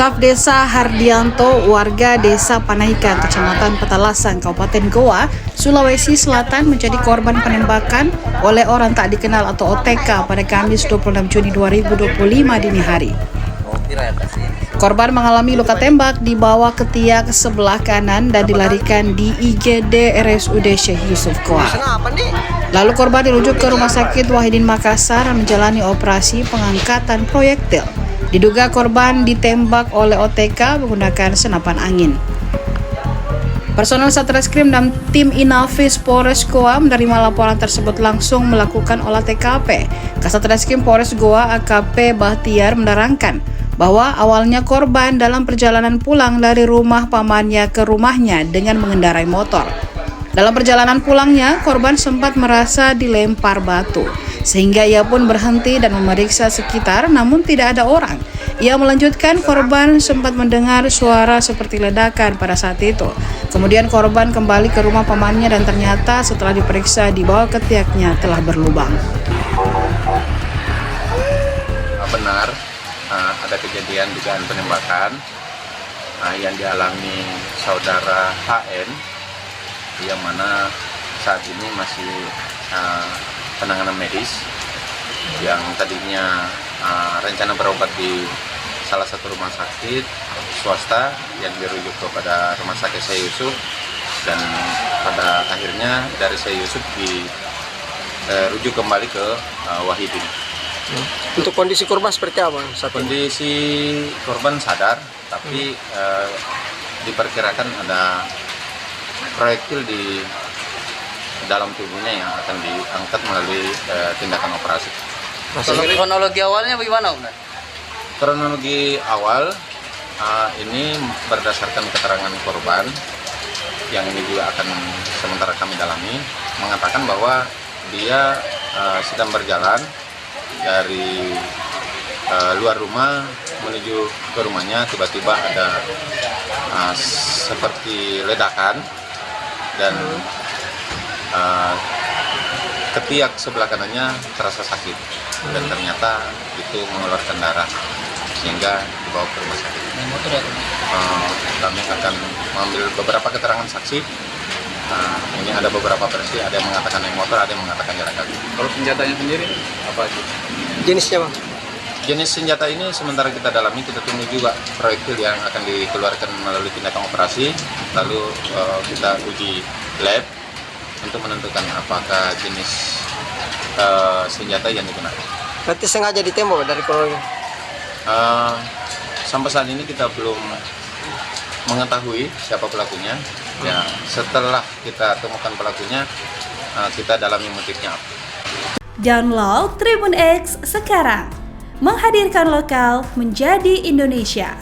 Staf Desa Hardianto, warga Desa Panahikan, Kecamatan Petalasan, Kabupaten Goa, Sulawesi Selatan menjadi korban penembakan oleh orang tak dikenal atau OTK pada Kamis 26 Juni 2025 dini hari. Korban mengalami luka tembak di bawah ketiak sebelah kanan dan dilarikan di IGD RSUD Syekh Yusuf Goa. Lalu korban dirujuk ke Rumah Sakit Wahidin Makassar menjalani operasi pengangkatan proyektil. Diduga korban ditembak oleh OTK menggunakan senapan angin. Personel Satreskrim dan tim Inafis Polres Goa menerima laporan tersebut langsung melakukan olah TKP. Kasatreskrim Polres Goa AKP Bahtiar menerangkan bahwa awalnya korban dalam perjalanan pulang dari rumah pamannya ke rumahnya dengan mengendarai motor. Dalam perjalanan pulangnya, korban sempat merasa dilempar batu, sehingga ia pun berhenti dan memeriksa sekitar, namun tidak ada orang. Ia melanjutkan korban sempat mendengar suara seperti ledakan pada saat itu. Kemudian korban kembali ke rumah pamannya dan ternyata setelah diperiksa di bawah ketiaknya telah berlubang. Benar, ada kejadian dugaan penembakan yang dialami saudara HN, yang mana saat ini masih penanganan medis, yang tadinya rencana berobat di salah satu rumah sakit swasta yang dirujuk kepada Rumah Sakit Syekh Yusuf, dan pada akhirnya dari Syekh Yusuf dirujuk kembali ke Wahidin. Untuk kondisi korban seperti apa? Kondisi korban sadar, tapi diperkirakan ada proyektil di dalam tubuhnya yang akan diangkat melalui tindakan operasi. Kronologi awalnya bagaimana, Om? Kronologi awal ini berdasarkan keterangan korban, yang ini juga akan sementara kami dalami, mengatakan bahwa dia sedang berjalan dari luar rumah menuju ke rumahnya, tiba-tiba ada seperti ledakan dan ketiak sebelah kanannya terasa sakit dan ternyata itu mengeluarkan darah sehingga dibawa ke rumah sakit. Kami akan mengambil beberapa keterangan saksi. Ini ada beberapa versi, ada yang mengatakan naik motor, ada yang mengatakan jalan kaki. Kalau senjatanya sendiri apa aja? Jenisnya, Bang? Jenis senjata ini sementara kita dalami, kita tunggu juga proyektil yang akan dikeluarkan melalui tindakan operasi, lalu kita uji lab untuk menentukan apakah jenis senjata yang digunakan. Berarti sengaja ditembak dari kronologi? Sampai saat ini kita belum mengetahui siapa pelakunya. Ya, setelah kita temukan pelakunya, kita dalami motifnya. Download Tribun X sekarang, menghadirkan lokal menjadi Indonesia.